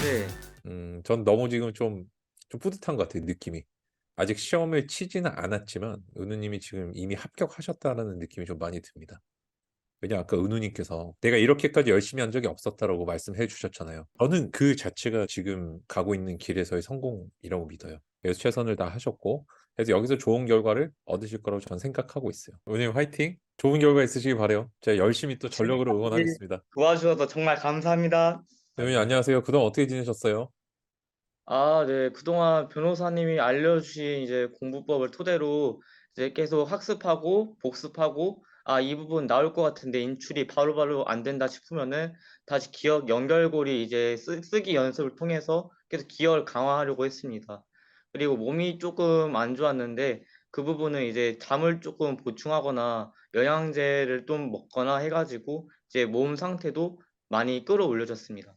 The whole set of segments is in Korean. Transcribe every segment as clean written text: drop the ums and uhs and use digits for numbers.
네. 전 너무 지금 좀 뿌듯한 것 같아요, 느낌이. 아직 시험을 치지는 않았지만 은우님이 지금 이미 합격하셨다라는 느낌이 좀 많이 듭니다. 왜냐 아까 은우님께서 "내가 이렇게까지 열심히 한 적이 없었다."라고 말씀해 주셨잖아요. 저는 그 자체가 지금 가고 있는 길에서의 성공이라고 믿어요. 그래서 최선을 다하셨고 그래서 여기서 좋은 결과를 얻으실 거라고 저는 생각하고 있어요. 은우님 화이팅! 좋은 결과 있으시길 바라요. 제가 열심히 또 전력으로 지금까지 응원하겠습니다. 도와주셔서 정말 감사합니다. 네, 은우님 안녕하세요. 그동안 어떻게 지내셨어요? 네. 그동안 변호사님이 알려주신 이제 공부법을 토대로 이제 계속 학습하고 복습하고, 이 부분 나올 것 같은데 인출이 바로바로 안 된다 싶으면은 다시 기억 연결고리 이제 쓰기 연습을 통해서 계속 기억을 강화하려고 했습니다. 그리고 몸이 쪼끔 안 좋았는데 그 부분은 이제 잠을 쪼끔 보충하거나 영양제를 좀 먹거나 해 가지고 이제 몸 상태도 많이 끌어올려졌습니다.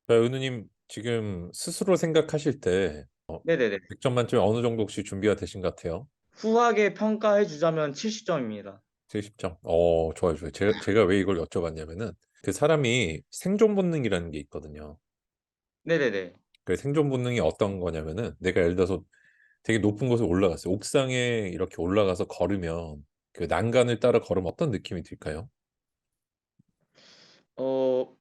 자, 은우님 지금 스스로 생각하실 때 네네네. 100점 만점에 어느 정도 혹시 준비가 되신 것 같아요? 후하게 평가해 주자면 70 점입니다. 70점. 좋아요, 좋아요. 제가 왜 이걸 여쭤봤냐면은 그 사람이 생존 본능이라는 게 있거든요. 네네네. 그 생존 본능이 어떤 거냐면은 내가 예를 들어서 되게 높은 곳에 올라갔어요. 옥상에 이렇게 올라가서 걸으면 그 난간을 따라 걸으면 어떤 느낌이 들까요?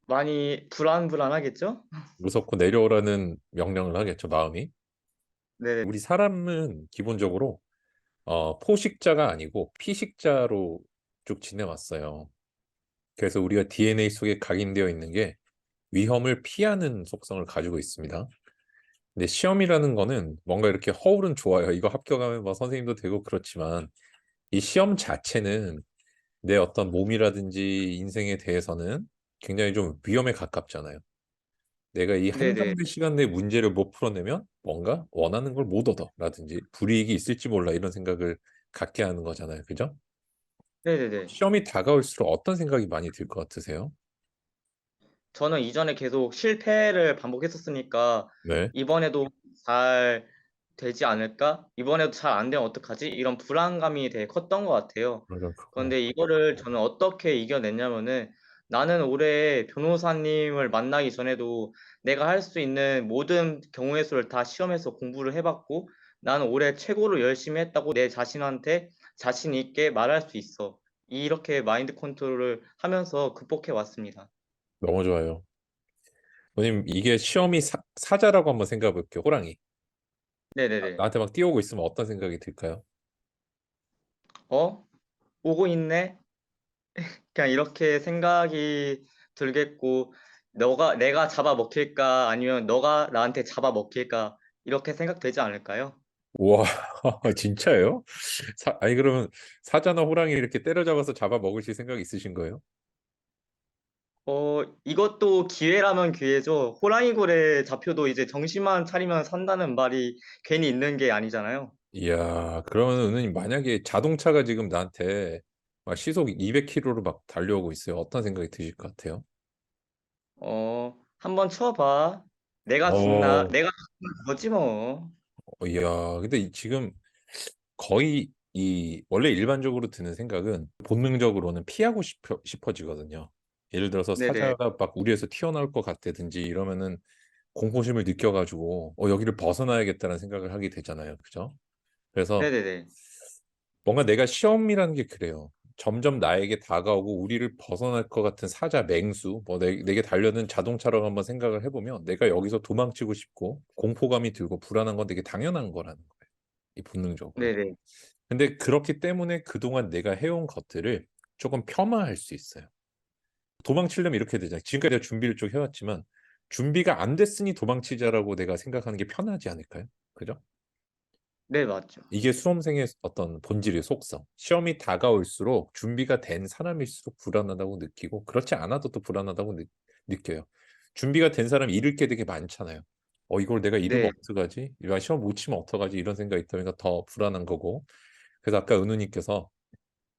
많이 불안불안하겠죠? 무섭고 내려오라는 명령을 하겠죠, 마음이. 네네. 우리 사람은 기본적으로 포식자가 아니고 피식자로 쭉 지내왔어요. 그래서 우리가 DNA 속에 각인되어 있는 게 위험을 피하는 속성을 가지고 있습니다. 근데 시험이라는 거는 뭔가 이렇게 허울은 좋아요. 이거 합격하면 뭐 선생님도 되고 그렇지만 이 시험 자체는 내 어떤 몸이라든지 인생에 대해서는 굉장히 좀 위험에 가깝잖아요. 내가 이 네네. 한정된 시간 내에 문제를 못 풀어내면 뭔가 원하는 걸 못 얻어라든지 불이익이 있을지 몰라 이런 생각을 갖게 하는 거잖아요. 그죠? 네네네. 시험이 다가올수록 어떤 생각이 많이 들 것 같으세요? 저는 이전에 계속 실패를 반복했었으니까 네. '이번에도 잘 되지 않을까? 이번에도 잘 안 되면 어떡하지?' 이런 불안감이 되게 컸던 것 같아요. 맞아. 그런데 이거를 저는 어떻게 이겨냈냐면은, 나는 올해 변호사님을 만나기 전에도 내가 할 수 있는 모든 경우의 수를 다 시험해서 공부를 해 봤고, '나는 올해 최고로 열심히 했다고 내 자신한테 자신 있게 말할 수 있어.' 이렇게 마인드 컨트롤을 하면서 극복해 왔습니다. 너무 좋아요. 왜냐면 이게 시험이 사자라고 한번 생각해 볼게요. 호랑이. 네네네. 나한테 막 뛰어오고 있으면 어떤 생각이 들까요? '어? 오고 있네.' 그냥 이렇게 생각이 들겠고, '내가 잡아먹힐까 아니면 너가 나한테 잡아먹힐까.' 이렇게 생각되지 않을까요? 우와. 진짜예요? 아니 그러면 사자나 호랑이 이렇게 때려잡아서 잡아먹으실 생각이 있으신 거예요? 이것도 기회라면 기회죠. 호랑이 굴에 잡혀도 이제 정신만 차리면 산다는 말이 괜히 있는 게 아니잖아요. 이야. 그러면 은우님 만약에 자동차가 지금 나한테 막 시속 200 킬로로 막 달려오고 있어요. 어떤 생각이 드실 것 같아요? "한번 쳐 봐. 내가 죽나? 어. 내가 죽으면 그거지 뭐." 이야. 근데 지금 거의 이 원래 일반적으로 드는 생각은 본능적으로는 피하고 싶어지거든요. 예를 들어서 네네. 사자가 막 우리에서 튀어나올 것 같다든지 이러면은 공포심을 느껴 가지고 '여기를 벗어나야겠다.'는 생각을 하게 되잖아요. 그죠? 그래서 네네네. 뭔가 내가 시험이라는 게 그래요. 점점 나에게 다가오고 우리를 벗어날 것 같은 사자, 맹수, 뭐 내게 달려든 자동차라고 한번 생각을 해 보면 내가 여기서 도망치고 싶고 공포감이 들고 불안한 건 되게 당연한 거라는 거예요, 이 본능적으로. 네네. 근데 그렇기 때문에 그동안 내가 해온 것들을 조금 폄하할 수 있어요. 도망치려면 이렇게 되잖아요. 지금까지 내가 준비를 쭉 해 왔지만 '준비가 안 됐으니 도망치자.'라고 내가 생각하는 게 편하지 않을까요? 그죠? 네, 맞죠. 이게 수험생의 어떤 본질의 속성. 시험이 다가올수록 준비가 된 사람일수록 불안하다고 느끼고 그렇지 않아도 또 불안하다고 느껴요. 준비가 된 사람이 잃을 게 되게 많잖아요. '이걸 내가 잃으면 네. 어떡하지? 이 시험 못 치면 어떡하지?' 이런 생각이 들으니까 더 불안한 거고. 그래서 아까 은우님께서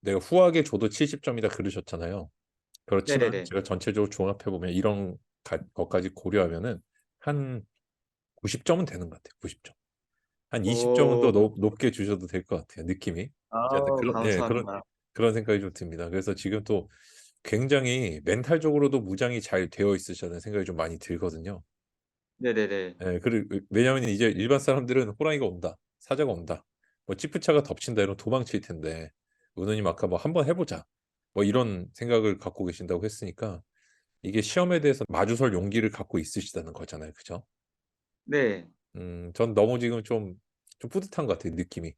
"내가 후하게 줘도 70 점이다." 그러셨잖아요. 그렇지만 네네네. 제가 전체적으로 종합해 보면 이런 것까지 고려하면은 한 90 점은 되는 것 같아요, 90 점. 한 20 점은 더 오. 높게 주셔도 될 것 같아요, 느낌이. 저한테 아우, 감사합니다. 그런 생각이 좀 듭니다. 그래서 지금 또 굉장히 멘탈적으로도 무장이 잘 되어 있으시다는 생각이 좀 많이 들거든요. 네네네. 예, 그리고 왜냐하면 이제 일반 사람들은 호랑이가 온다, 사자가 온다, 뭐 찌푸차가 덮친다 이러면 도망칠 텐데 은우님 아까 뭐 한번 해보자 뭐 이런 생각을 갖고 계신다고 했으니까 이게 시험에 대해서 마주설 용기를 갖고 있으시다는 거잖아요, 그죠? 네. 전 너무 지금 좀 뿌듯한 것 같아요, 느낌이.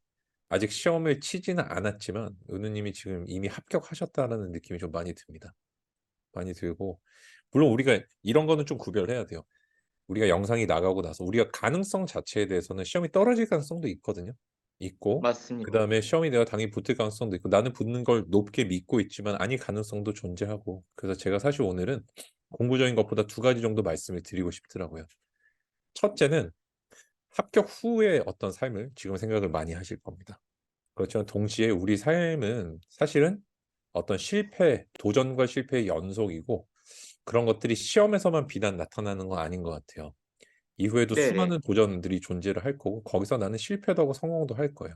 아직 시험을 치지는 않았지만 은우님이 지금 이미 합격하셨다라는 느낌이 좀 많이 듭니다. 많이 들고 물론 우리가 이런 거는 좀 구별해야 돼요. 우리가 영상이 나가고 나서 우리가 가능성 자체에 대해서는 시험이 떨어질 가능성도 있거든요. 있고 맞습니다. 그다음에 시험이 내가 당연히 붙을 가능성도 있고 나는 붙는 걸 높게 믿고 있지만 아닐 가능성도 존재하고 그래서 제가 사실 오늘은 공부적인 것보다 두 가지 정도 말씀을 드리고 싶더라고요. 첫째는 합격 후의 어떤 삶을 지금 생각을 많이 하실 겁니다. 그렇지만 동시에 우리 삶은 사실은 어떤 실패, 도전과 실패의 연속이고 그런 것들이 시험에서만 비단 나타나는 건 아닌 것 같아요. 이후에도 네네. 수많은 도전들이 존재를 할 거고 거기서 나는 실패도 하고 성공도 할 거예요.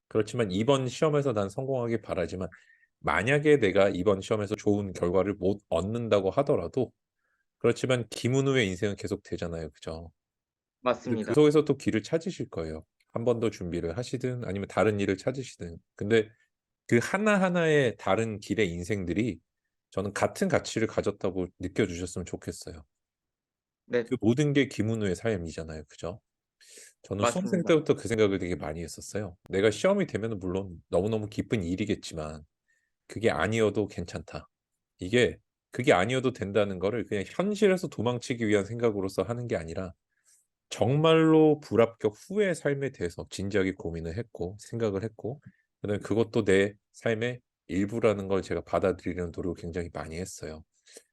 그렇지만 이번 시험에서 난 성공하길 바라지만 만약에 내가 이번 시험에서 좋은 결과를 못 얻는다고 하더라도 그렇지만 김은우의 인생은 계속 되잖아요. 그죠? 근데 그 맞습니다. 속에서 또 길을 찾으실 거예요. 한 번 더 준비를 하시든 아니면 다른 일을 찾으시든. 근데 그 하나하나의 다른 길의 인생들이 저는 같은 가치를 가졌다고 느껴주셨으면 좋겠어요. 네. 그 모든 게 김은우의 삶이잖아요. 그죠? 저는 수험생 맞습니다. 때부터 그 생각을 되게 많이 했었어요. 내가 시험이 되면은 물론 너무너무 기쁜 일이겠지만 그게 아니어도 괜찮다. 이게 그게 아니어도 된다는 거를 그냥 현실에서 도망치기 위한 생각으로서 하는 게 아니라 정말로 불합격 후의 삶에 대해서 진지하게 고민을 했고 생각을 했고 그다음에 그것도 내 삶의 일부라는 걸 제가 받아들이려는 노력을 굉장히 많이 했어요.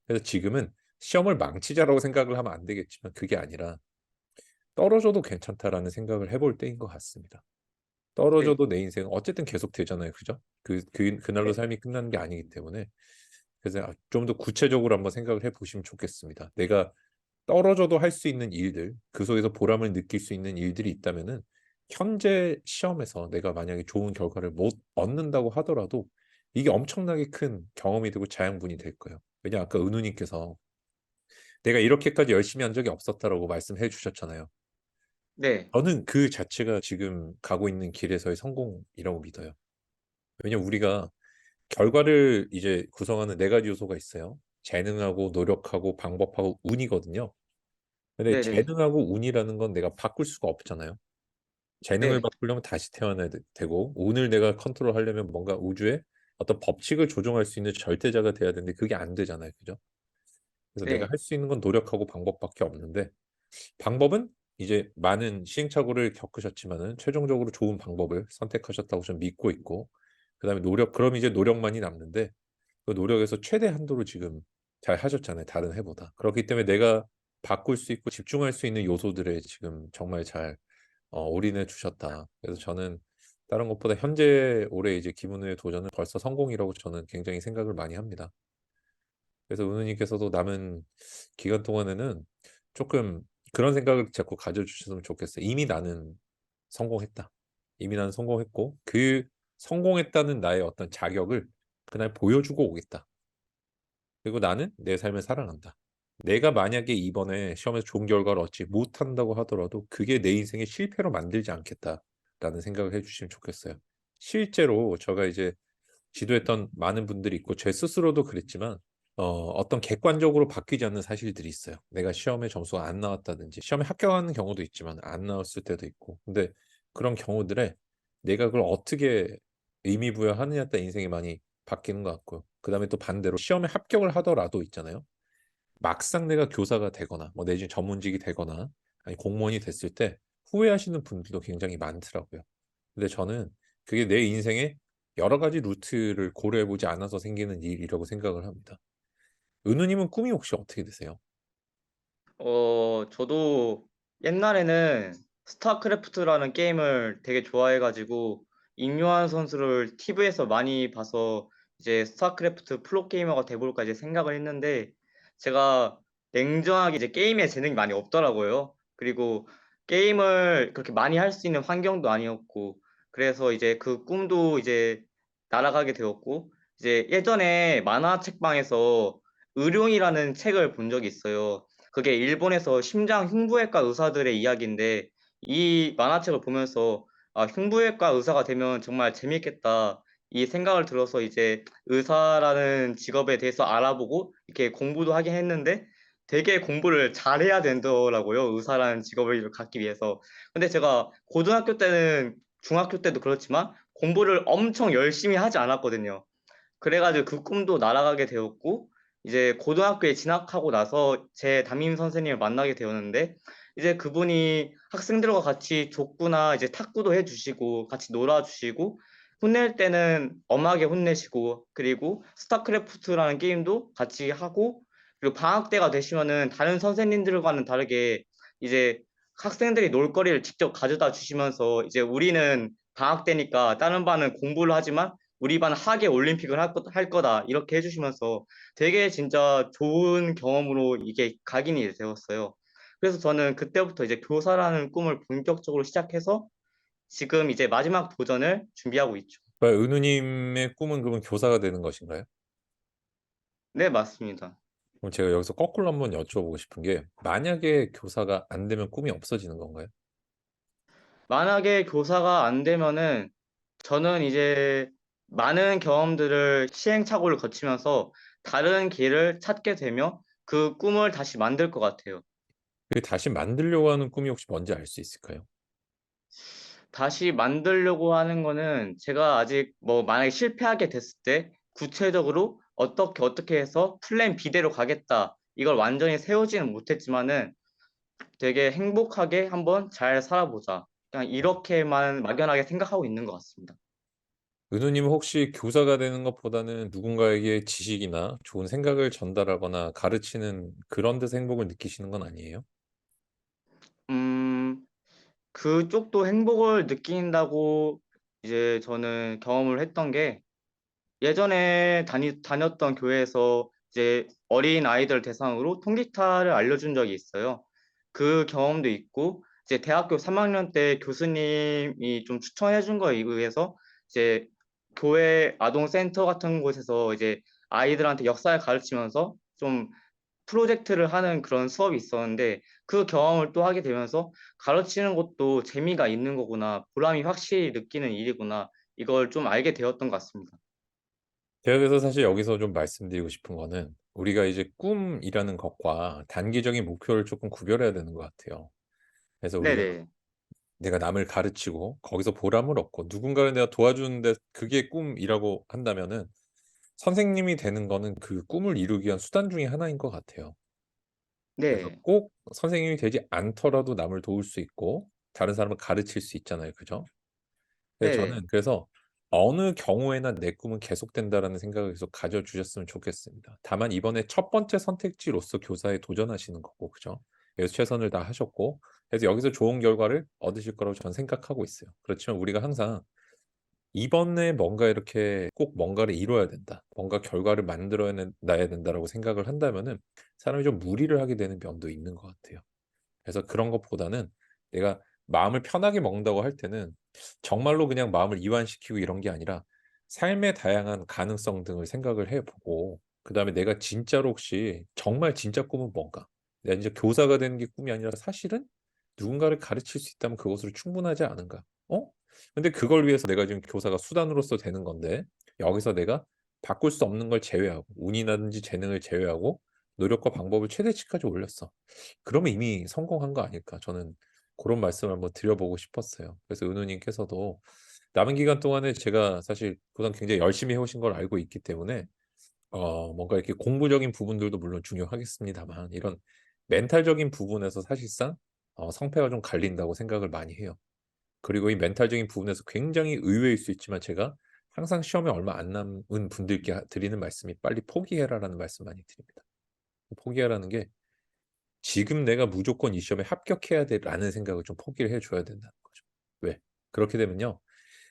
그래서 지금은 시험을 망치자라고 생각을 하면 안 되겠지만 그게 아니라 '떨어져도 괜찮다.'라는 생각을 해볼 때인 것 같습니다. 네. 떨어져도 내 인생은 어쨌든 계속 되잖아요. 그죠? 그날로 네. 삶이 끝나는 게 아니기 때문에 그래서 좀 더 구체적으로 한번 생각을 해 보시면 좋겠습니다. 내가 떨어져도 할 수 있는 일들, 그 속에서 보람을 느낄 수 있는 일들이 있다면은 현재 시험에서 내가 만약에 좋은 결과를 못 얻는다고 하더라도 이게 엄청나게 큰 경험이 되고 자양분이 될 거예요. 왜냐 아까 은우 님께서 "내가 이렇게까지 열심히 한 적이 없었다."라고 말씀해 주셨잖아요. 네. 저는 그 자체가 지금 가고 있는 길에서의 성공이라고 믿어요. 왜냐면 우리가 결과를 이제 구성하는 네 가지 요소가 있어요. 재능하고 노력하고 방법하고 운이거든요. 근데 네네. 재능하고 운이라는 건 내가 바꿀 수가 없잖아요. 재능을 네. 바꾸려면 다시 태어나야 되고 운을 내가 컨트롤하려면 뭔가 우주의 어떤 법칙을 조종할 수 있는 절대자가 돼야 되는데 그게 안 되잖아요. 그죠? 그래서 내가 네. 할 수 있는 건 노력하고 방법밖에 없는데 방법은 이제 많은 시행착오를 겪으셨지만은 최종적으로 좋은 방법을 선택하셨다고 저는 믿고 있고 그다음에 노력 그럼 이제 노력만이 남는데 그 노력에서 최대 한도로 지금 잘 하셨잖아요, 다른 해보다. 그렇기 때문에 내가 바꿀 수 있고 집중할 수 있는 요소들에 지금 정말 잘 올인해 주셨다. 그래서 저는 다른 것보다 현재 올해 이제 김은우의 도전은 벌써 성공이라고 저는 굉장히 생각을 많이 합니다. 그래서 은우님께서도 남은 기간 동안에는 조금 그런 생각을 자꾸 가져주셨으면 좋겠어요. '이미 나는 성공했다. 이미 나는 성공했고 그 성공했다는 나의 어떤 자격을 그날 보여주고 오겠다. 그리고 나는 내 삶을 사랑한다.' 내가 만약에 이번에 시험에서 좋은 결과를 얻지 못한다고 하더라도 '그게 내 인생의 실패로 만들지 않겠다.'라는 생각을 해 주시면 좋겠어요. 실제로 제가 이제 지도했던 많은 분들이 있고 제 스스로도 그랬지만 어떤 객관적으로 바뀌지 않는 사실들이 있어요. 내가 시험에 점수가 안 나왔다든지 시험에 합격하는 경우도 있지만 안 나왔을 때도 있고. 근데 그런 경우들에 내가 그걸 어떻게 의미 부여하느냐에 따라 인생이 많이 바뀌는 것 같고요. 그다음에 또 반대로 시험에 합격을 하더라도 있잖아요. 막상 내가 교사가 되거나 뭐 내지는 전문직이 되거나 아니 공무원이 됐을 때 후회하시는 분들도 굉장히 많더라고요. 근데 저는 그게 내 인생의 여러 가지 루트를 고려해 보지 않아서 생기는 일이라고 생각을 합니다. 은우님은 꿈이 혹시 어떻게 되세요? 저도 옛날에는 스타크래프트라는 게임을 되게 좋아해 가지고 임요한 선수를 TV에서 많이 봐서 이제 '스타크래프트 프로게이머가 돼 볼까.' 이제 생각을 했는데 제가 냉정하게 이제 게임에 재능이 많이 없더라고요. 그리고 게임을 그렇게 많이 할 수 있는 환경도 아니었고 그래서 이제 그 꿈도 이제 날아가게 되었고 이제 예전에 만화 책방에서 의룡이라는 책을 본 적이 있어요. 그게 일본에서 심장 흉부외과 의사들의 이야기인데 이 만화책을 보면서 '아 흉부외과 의사가 되면 정말 재밌겠다.' 이 생각을 들어서 이제 의사라는 직업에 대해서 알아보고 이렇게 공부도 하긴 했는데 되게 공부를 잘해야 되더라고요, 의사라는 직업을 갖기 위해서. 근데 제가 고등학교 때는 중학교 때도 그렇지만 공부를 엄청 열심히 하지 않았거든요. 그래 가지고 그 꿈도 날아가게 되었고 이제 고등학교에 진학하고 나서 제 담임 선생님을 만나게 되었는데 이제 그분이 학생들과 같이 족구나 이제 탁구도 해 주시고 같이 놀아 주시고 혼낼 때는 엄하게 혼내시고 그리고 스타크래프트라는 게임도 같이 하고 그리고 방학 때가 되시면은 다른 선생님들과는 다르게 이제 학생들이 놀거리를 직접 가져다 주시면서 이제 우리는 방학 때니까 다른 반은 공부를 하지만 우리 반 학예 올림픽을 할 거다 이렇게 해주시면서 되게 진짜 좋은 경험으로 이게 각인이 되었어요. 그래서 저는 그때부터 이제 교사라는 꿈을 본격적으로 시작해서 지금 이제 마지막 도전을 준비하고 있죠. 그러니까 은우님의 꿈은 그러면 교사가 되는 것인가요? 네, 맞습니다. 그럼 제가 여기서 거꾸로 한번 여쭤보고 싶은 게 만약에 교사가 안 되면 꿈이 없어지는 건가요? 만약에 교사가 안 되면은 저는 이제 많은 경험들을 시행착오를 거치면서 다른 길을 찾게 되며 그 꿈을 다시 만들 것 같아요. 그 다시 만들려고 하는 꿈이 혹시 뭔지 알 수 있을까요? 다시 만들려고 하는 거는 제가 아직 뭐 만약에 실패하게 됐을 때 구체적으로 어떻게 해서 플랜 B대로 가겠다. 이걸 완전히 세우지는 못했지만은 되게 행복하게 한번 잘 살아보자. 그냥 이렇게만 막연하게 생각하고 있는 것 같습니다. 은우님은 혹시 교사가 되는 것보다는 누군가에게 지식이나 좋은 생각을 전달하거나 가르치는 그런 데서 행복을 느끼시는 건 아니에요? 음, 그쪽도 행복을 느낀다고 이제 저는 경험을 했던 게 예전에 다녔던 교회에서 이제 어린아이들 대상으로 통기타를 알려준 적이 있어요. 그 경험도 있고 이제 대학교 3 학년 때 교수님이 좀 추천해 준 거에 의해서 이제 교회 아동센터 같은 곳에서 이제 아이들한테 역사를 가르치면서 좀 프로젝트를 하는 그런 수업이 있었는데 그 경험을 또 하게 되면서 '가르치는 것도 재미가 있는 거구나. 보람이 확실히 느끼는 일이구나.' 이걸 좀 알게 되었던 것 같습니다. 제가 그래서 사실 여기서 좀 말씀드리고 싶은 거는 우리가 이제 꿈이라는 것과 단기적인 목표를 조금 구별해야 되는 것 같아요. 그래서 우리가 네네. 내가 남을 가르치고 거기서 보람을 얻고 누군가를 내가 도와주는데 그게 꿈이라고 한다면은 선생님이 되는 거는 그 꿈을 이루기 위한 수단 중에 하나인 것 같아요. 그래서 네. 꼭 선생님이 되지 않더라도 남을 도울 수 있고 다른 사람을 가르칠 수 있잖아요. 그죠? 그래서 네네. 저는 그래서 어느 경우에나 '내 꿈은 계속된다.'라는 생각을 계속 가져 주셨으면 좋겠습니다. 다만 이번에 첫 번째 선택지로서 교사에 도전하시는 거고 그죠? 그래서 최선을 다하셨고 그래서 여기서 좋은 결과를 얻으실 거라고 저는 생각하고 있어요. 그렇지만 우리가 항상 '이번에 뭔가 이렇게 꼭 뭔가를 이뤄야 된다. 뭔가 결과를 만들어야 놔야 된다.'라고 생각을 한다면은 사람이 좀 무리를 하게 되는 면도 있는 것 같아요. 그래서 그런 것보다는 내가 마음을 편하게 먹는다고 할 때는 정말로 그냥 마음을 이완시키고 이런 게 아니라 삶의 다양한 가능성 등을 생각을 해 보고 그다음에 내가 진짜로 혹시 정말 진짜 꿈은 뭔가? 내가 진짜 교사가 되는 게 꿈이 아니라 사실은 누군가를 가르칠 수 있다면 그것으로 충분하지 않은가? 어? 근데 그걸 위해서 내가 지금 교사가 수단으로서 되는 건데 여기서 내가 바꿀 수 없는 걸 제외하고 운이라든지 재능을 제외하고 노력과 방법을 최대치까지 올렸어. 그러면 이미 성공한 거 아닐까 저는 고런 말씀을 한번 드려보고 싶었어요. 그래서 은우님께서도 남은 기간 동안에 제가 사실 그동안 굉장히 열심히 해 오신 걸 알고 있기 때문에 뭔가 이렇게 공부적인 부분들도 물론 중요하겠습니다만 이런 멘탈적인 부분에서 사실상 성패가 좀 갈린다고 생각을 많이 해요. 그리고 이 멘탈적인 부분에서 굉장히 의외일 수 있지만 제가 항상 시험에 얼마 안 남은 분들께 드리는 말씀이 "빨리 포기해라."라는 말씀 많이 드립니다. 포기하라는 게 지금 내가 무조건 이 시험에 합격해야 돼.'라는 생각을 좀 포기를 해 줘야 된다는 거죠. 왜? 그렇게 되면요.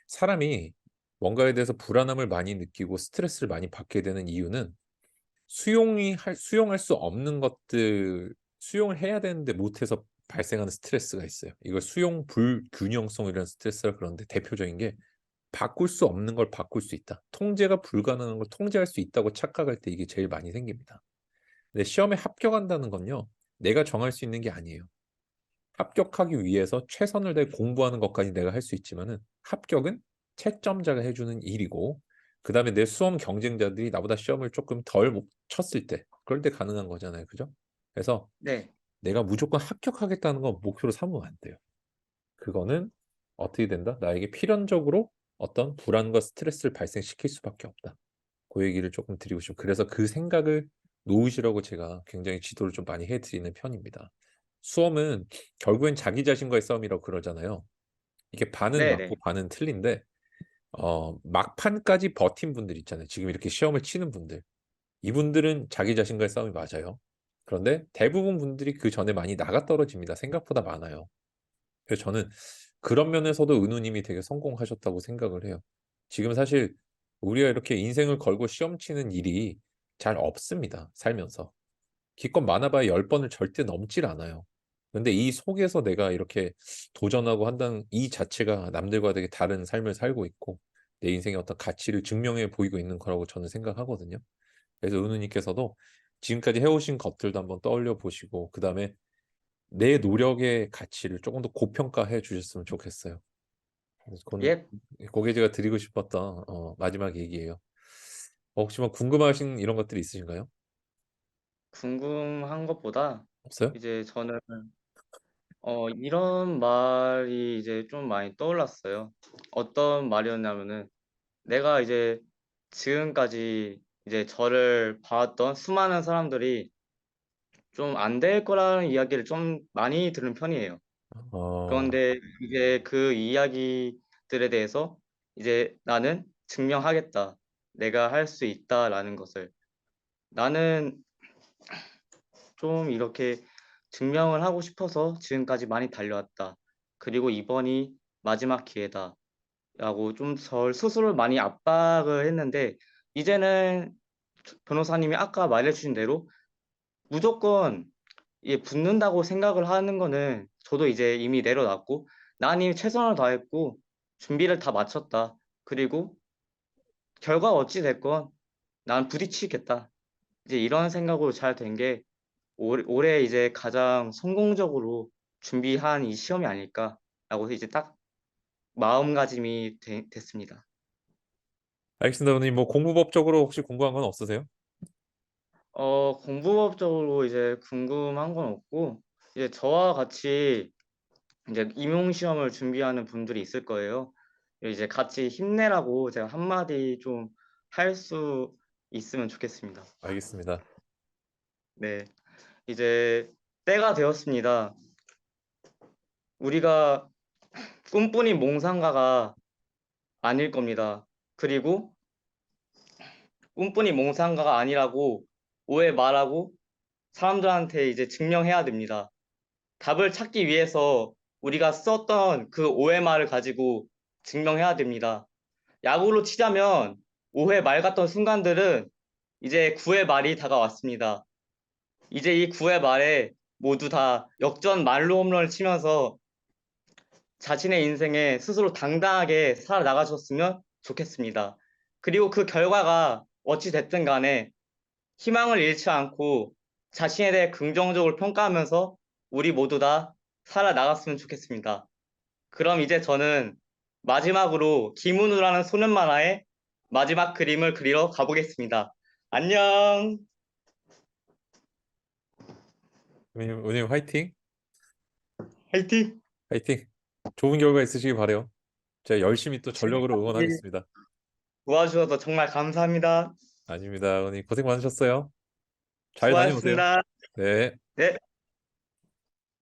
사람이 뭔가에 대해서 불안함을 많이 느끼고 스트레스를 많이 받게 되는 이유는 수용할 수 없는 것들 수용을 해야 되는데 못해서 발생하는 스트레스가 있어요. 이걸 수용 불균형성이라는 스트레스라 그러는데 대표적인 게 바꿀 수 없는 걸 바꿀 수 있다. 통제가 불가능한 걸 통제할 수 있다고 착각할 때 이게 제일 많이 생깁니다. 근데 시험에 합격한다는 건요. 내가 정할 수 있는 게 아니에요. 합격하기 위해서 최선을 다해 공부하는 것까지 내가 할 수 있지만은 합격은 채점자가 해주는 일이고 그다음에 내 수험 경쟁자들이 나보다 시험을 조금 덜 쳤을 때 그럴 때 가능한 거잖아요. 그죠? 그래서 네, 내가 무조건 합격하겠다는 건 목표로 삼으면 안 돼요. 그거는 어떻게 된다? 나에게 필연적으로 어떤 불안과 스트레스를 발생시킬 수밖에 없다. 그 얘기를 조금 드리고 싶어요. 그래서 그 생각을 놓으시라고 제가 굉장히 지도를 좀 많이 해드리는 편입니다. 수험은 결국엔 자기 자신과의 싸움이라고 그러잖아요. 이게 반은 네, 맞고 네, 반은 틀린데 막판까지 버틴 분들 있잖아요. 지금 이렇게 시험을 치는 분들. 이분들은 자기 자신과의 싸움이 맞아요. 그런데 대부분 분들이 그 전에 많이 나가 떨어집니다. 생각보다 많아요. 그래서 저는 그런 면에서도 은우님이 되게 성공하셨다고 생각을 해요. 지금 사실 우리가 이렇게 인생을 걸고 시험 치는 일이 잘 없습니다. 살면서. 기껏 많아봐야 10번을 절대 넘질 않아요. 근데 이 속에서 내가 이렇게 도전하고 한다는 이 자체가 남들과 되게 다른 삶을 살고 있고 내 인생의 어떤 가치를 증명해 보이고 있는 거라고 저는 생각하거든요. 그래서 은우님께서도 지금까지 해오신 것들도 한번 떠올려 보시고 그 다음에 내 노력의 가치를 조금 더 고평가해 주셨으면 좋겠어요. 그래서 그건 예, 그게 제가 드리고 싶었던 마지막 얘기예요. 혹시 뭐 궁금하신 이런 것들이 있으신가요? 궁금한 것보다 없어요? 이제 저는 이런 말이 이제 좀 많이 떠올랐어요. 어떤 말이었냐면은 내가 이제 지금까지 이제 저를 봐왔던 수많은 사람들이 좀 안 될 거라는 이야기를 좀 많이 들은 편이에요. 어, 그런데 이제 그 이야기들에 대해서 이제 '나는 증명하겠다. 내가 할 수 있다.'라는 것을. 나는 좀 이렇게 증명을 하고 싶어서 지금까지 많이 달려왔다. 그리고 '이번이 마지막 기회다.'라고 좀 절 스스로를 많이 압박을 했는데 이제는 변호사님이 아까 말해 주신 대로 무조건 붙는다고 생각을 하는 거는 저도 이제 이미 내려놨고 '난 이미 최선을 다했고 준비를 다 마쳤다. 그리고 결과가 어찌 됐건 난 부딪히겠다.' 이제 이런 생각으로 잘 된 게 올해 이제 가장 성공적으로 준비한 이 시험이 아닐까라고 이제 딱 마음가짐이 됐습니다. 알겠습니다. 오늘 뭐 공부법적으로 혹시 궁금한 건 없으세요? 공부법적으로 이제 궁금한 건 없고 이제 저와 같이 이제 임용 시험을 준비하는 분들이 있을 거예요. 이제 같이 힘내라고 제가 한마디 좀 할 수 있으면 좋겠습니다. 알겠습니다. 네. 이제 때가 되었습니다. 우리가 꿈뿐인 몽상가가 아닐 겁니다. 그리고 꿈뿐인 몽상가가 아니라고 오해 말하고 사람들한테 이제 증명해야 됩니다. 답을 찾기 위해서 우리가 썼던 그 오해말을 가지고 증명해야 됩니다. 야구로 치자면 5회 말 같던 순간들은 이제 9회 말이 다가왔습니다. 이제 이 9회 말에 모두 다 역전 말로 홈런을 치면서 자신의 인생에 스스로 당당하게 살아나가셨으면 좋겠습니다. 그리고 그 결과가 어찌 됐든 간에 희망을 잃지 않고 자신에 대해 긍정적으로 평가하면서 우리 모두 다 살아나갔으면 좋겠습니다. 그럼 이제 저는 마지막으로 김은우라는 소년 만화의 마지막 그림을 그리러 가보겠습니다. 안녕. 은우님 화이팅! 화이팅. 화이팅! 좋은 결과 있으시길 바래요. 제가 열심히 또 전력으로 지금까지 응원하겠습니다. 도와주셔서 정말 감사합니다. 아닙니다. 은우님 고생 많으셨어요. 잘 다녀오세요. 수고하셨습니다. 네. 네.